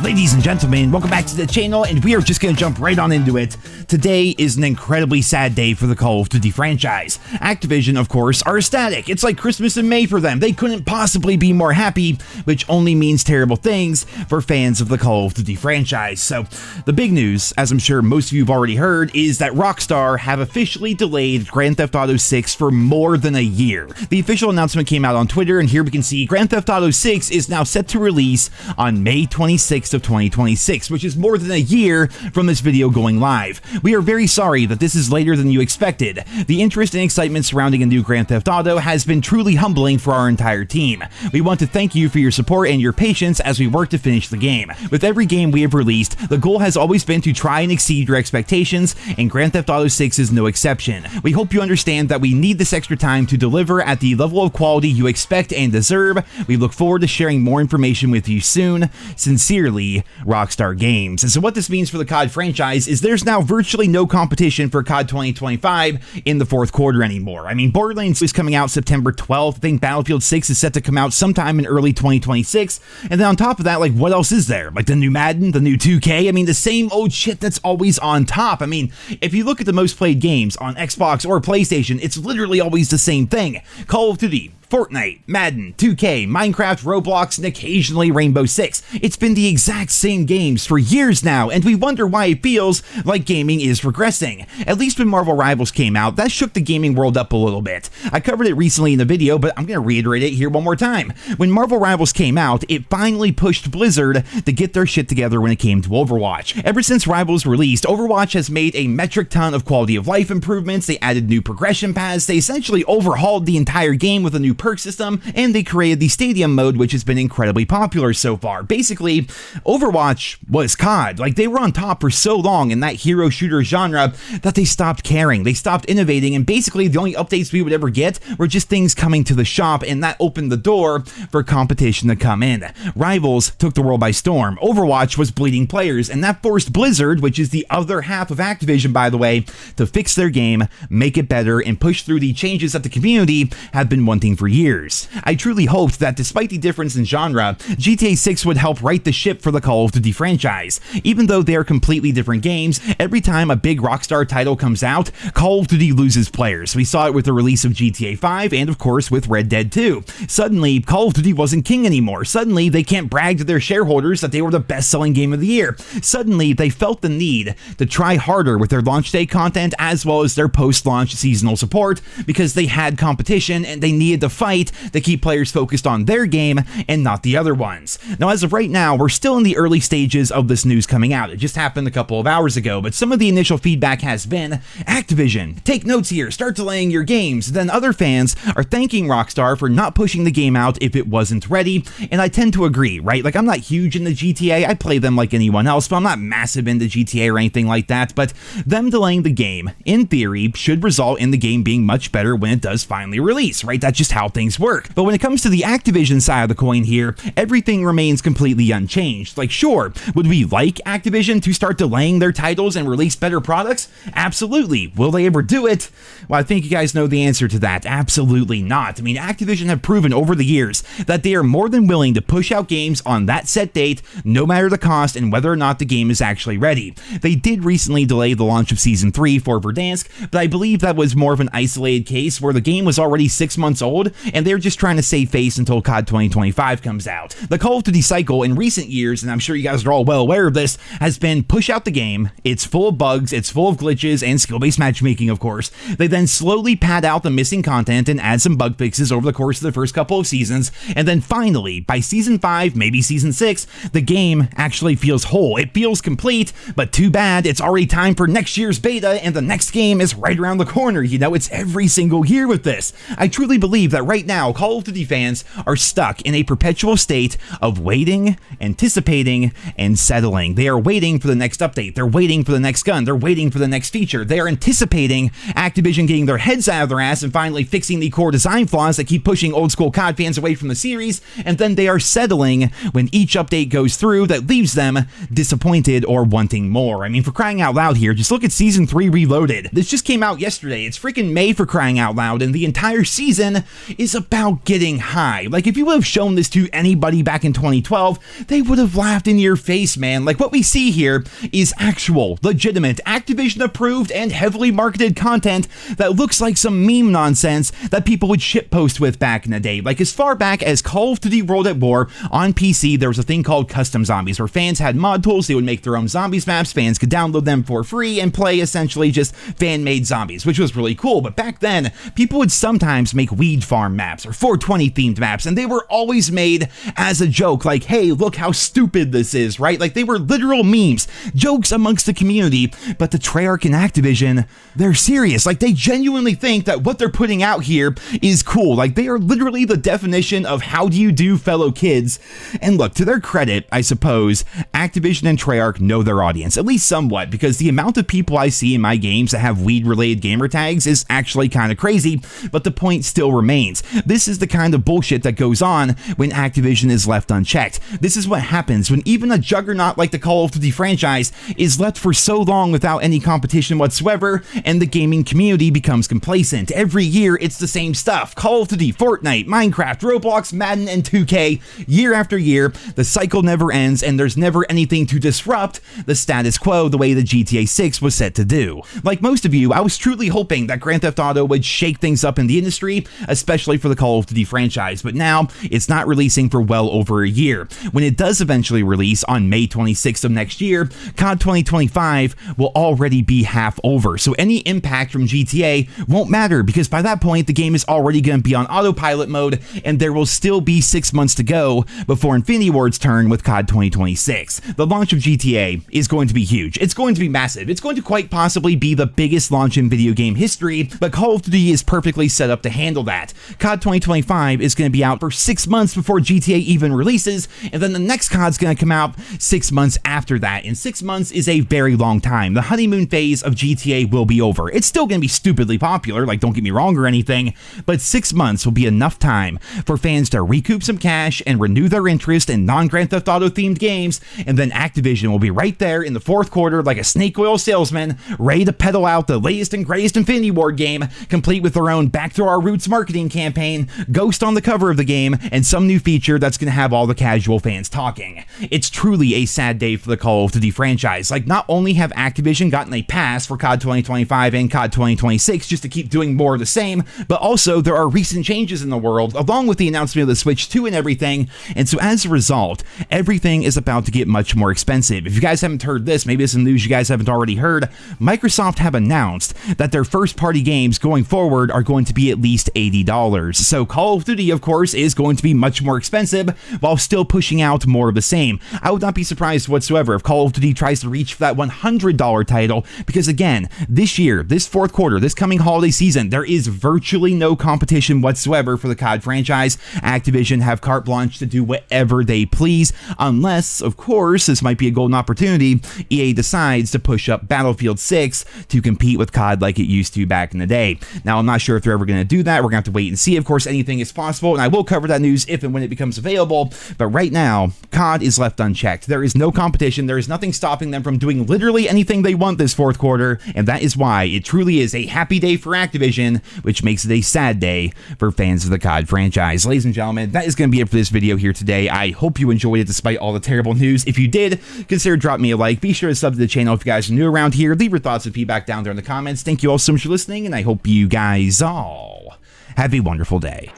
Ladies and gentlemen, welcome back to the channel, and we are just going to jump right on into it. Today is an incredibly sad day for the Call of Duty franchise. Activision, of course, are ecstatic. It's like Christmas in May for them. They couldn't possibly be more happy, which only means terrible things for fans of the Call of Duty franchise. So, the big news, as I'm sure most of you have already heard, is that Rockstar have officially delayed Grand Theft Auto 6 for more than a year. The official announcement came out on Twitter, and here we can see Grand Theft Auto 6 is now set to release on May 26th of 2026, which is more than a year from this video going live. We are very sorry that this is later than you expected. The interest and excitement surrounding a new Grand Theft Auto has been truly humbling for our entire team. We want to thank you for your support and your patience as we work to finish the game. With every game we have released, the goal has always been to try and exceed your expectations, and Grand Theft Auto 6 is no exception. We hope you understand that we need this extra time to deliver at the level of quality you expect and deserve. We look forward to sharing more information with you soon. Sincerely, Rockstar Games. And so what this means for the COD franchise is there's now virtually no competition for COD 2025 in the fourth quarter anymore. I mean, Borderlands is coming out September 12th. I think Battlefield 6 is set to come out sometime in early 2026. And then on top of that, like, what else is there? Like the new Madden, the new 2K? I mean, the same old shit that's always on top. I mean, if you look at the most played games on Xbox or PlayStation, it's literally always the same thing. Call of Duty, Fortnite, Madden, 2K, Minecraft, Roblox, and occasionally Rainbow Six. It's been the exact same games for years now, and we wonder why it feels like gaming is regressing. At least when Marvel Rivals came out, that shook the gaming world up a little bit. I covered it recently in the video, but I'm going to reiterate it here one more time. When Marvel Rivals came out, it finally pushed Blizzard to get their shit together when it came to Overwatch. Ever since Rivals released, Overwatch has made a metric ton of quality of life improvements. They added new progression paths. They essentially overhauled the entire game with a new perk system, and they created the Stadium mode, which has been incredibly popular so far. Basically, Overwatch was COD. Like, they were on top for so long in that hero shooter genre that they stopped caring. They stopped innovating, and basically the only updates we would ever get were just things coming to the shop, and that opened the door for competition to come in. Rivals took the world by storm. Overwatch was bleeding players, and that forced Blizzard, which is the other half of Activision, by the way, to fix their game, make it better, and push through the changes that the community have been wanting for years. I truly hoped that despite the difference in genre, GTA 6 would help right the ship for the Call of Duty franchise. Even though they are completely different games, every time a big Rockstar title comes out, Call of Duty loses players. We saw it with the release of GTA 5 and of course with Red Dead 2. Suddenly, Call of Duty wasn't king anymore. Suddenly, they can't brag to their shareholders that they were the best-selling game of the year. Suddenly, they felt the need to try harder with their launch day content as well as their post-launch seasonal support because they had competition and they needed to fight to keep players focused on their game and not the other ones. Now, as of right now, we're still in the early stages of this news coming out. It just happened a couple of hours ago, but some of the initial feedback has been, Activision, take notes here, start delaying your games. Then other fans are thanking Rockstar for not pushing the game out if it wasn't ready, and I tend to agree, right? Like, I'm not huge into GTA, I play them like anyone else, but I'm not massive into GTA or anything like that, but them delaying the game, in theory, should result in the game being much better when it does finally release, right? That's just how things work. But when it comes to the Activision side of the coin here, everything remains completely unchanged. Like, sure, would we like Activision to start delaying their titles and release better products? Absolutely. Will they ever do it? Well, I think you guys know the answer to that. Absolutely not. I mean, Activision have proven over the years that they are more than willing to push out games on that set date, no matter the cost and whether or not the game is actually ready. They did recently delay the launch of Season 3 for Verdansk, but I believe that was more of an isolated case where the game was already 6 months old, and they're just trying to save face until COD 2025 comes out. The Call of Duty cycle in recent years, and I'm sure you guys are all well aware of this, has been push out the game, it's full of bugs, it's full of glitches, and skill-based matchmaking, of course. They then slowly pad out the missing content and add some bug fixes over the course of the first couple of seasons, and then finally, by Season 5, maybe Season 6, the game actually feels whole. It feels complete, but too bad, it's already time for next year's beta, and the next game is right around the corner. You know, it's every single year with this. I truly believe that right now, Call of Duty fans are stuck in a perpetual state of waiting, anticipating, and settling. They are waiting for the next update. They're waiting for the next gun. They're waiting for the next feature. They are anticipating Activision getting their heads out of their ass and finally fixing the core design flaws that keep pushing old school COD fans away from the series, and then they are settling when each update goes through that leaves them disappointed or wanting more. I mean, for crying out loud here, just look at Season 3 Reloaded. This just came out yesterday. It's freaking May, for crying out loud, and the entire season is about getting high. Like, if you would have shown this to anybody back in 2012, they would have laughed in your face, man. Like, what we see here is actual, legitimate, Activision approved and heavily marketed content that looks like some meme nonsense that people would shitpost with back in the day. Like, as far back as Call of Duty World at War on PC, there was a thing called custom zombies, where fans had mod tools. They would make their own zombies maps. Fans could download them for free and play essentially just fan-made zombies, which was really cool. But back then, people would sometimes make weed farm maps or 420 themed maps, and they were always made as a joke, like, hey, look how stupid this is, right? Like, they were literal memes, jokes amongst the community. But the Treyarch and Activision, they're serious. Like, they genuinely think that what they're putting out here is cool. Like, they are literally the definition of how do you do, fellow kids. And look, to their credit, I suppose, Activision and Treyarch know their audience, at least somewhat, because the amount of people I see in my games that have weed-related gamer tags is actually kind of crazy. But the point still remains. This is the kind of bullshit that goes on when Activision is left unchecked. This is what happens when even a juggernaut like the Call of Duty franchise is left for so long without any competition whatsoever, and the gaming community becomes complacent. Every year, it's the same stuff. Call of Duty, Fortnite, Minecraft, Roblox, Madden, and 2K. Year after year, the cycle never ends, and there's never anything to disrupt the status quo the way the GTA 6 was set to do. Like most of you, I was truly hoping that Grand Theft Auto would shake things up in the industry, especially for the Call of Duty franchise, but now it's not releasing for well over a year. When it does eventually release on May 26th of next year, COD 2025 will already be half over, so any impact from GTA won't matter, because by that point the game is already going to be on autopilot mode, and there will still be 6 months to go before Infinity Ward's turn with COD 2026. The launch of GTA is going to be huge. It's going to be massive. It's going to quite possibly be the biggest launch in video game history, but Call of Duty is perfectly set up to handle that. COD 2025 is going to be out for 6 months before GTA even releases, and then the next COD's going to come out 6 months after that, and 6 months is a very long time. The honeymoon phase of GTA will be over. It's still going to be stupidly popular, like, don't get me wrong or anything, but 6 months will be enough time for fans to recoup some cash and renew their interest in non-Grand Theft Auto themed games, and then Activision will be right there in the fourth quarter like a snake oil salesman, ready to peddle out the latest and greatest Infinity Ward game, complete with their own Back to Our Roots marketing campaign, Ghost on the cover of the game, and some new feature that's going to have all the casual fans talking. It's truly a sad day for the Call of Duty franchise. Like, not only have Activision gotten a pass for COD 2025 and COD 2026 just to keep doing more of the same, but also there are recent changes in the world, along with the announcement of the Switch 2 and everything, and so as a result, everything is about to get much more expensive. If you guys haven't heard this, maybe it's some news you guys haven't already heard, Microsoft have announced that their first-party games going forward are going to be at least $80. So Call of Duty, of course, is going to be much more expensive while still pushing out more of the same. I would not be surprised whatsoever if Call of Duty tries to reach for that $100 title, because again, this year, this fourth quarter, this coming holiday season, there is virtually no competition whatsoever for the COD franchise. Activision have carte blanche to do whatever they please, unless, of course, this might be a golden opportunity, EA decides to push up Battlefield 6 to compete with COD like it used to back in the day. Now, I'm not sure if they're ever going to do that. We're going to have to wait and see. Of course, anything is possible, and I will cover that news if and when it becomes available, but right now, COD is left unchecked. There is no competition. There is nothing stopping them from doing literally anything they want this fourth quarter, and that is why it truly is a happy day for Activision, which makes it a sad day for fans of the COD franchise. Ladies and gentlemen, that is going to be it for this video here today. I hope you enjoyed it despite all the terrible news. If you did, consider dropping me a like. Be sure to sub to the channel if you guys are new around here. Leave your thoughts and feedback down there in the comments. Thank you all so much for listening, and I hope you guys all have a wonderful day.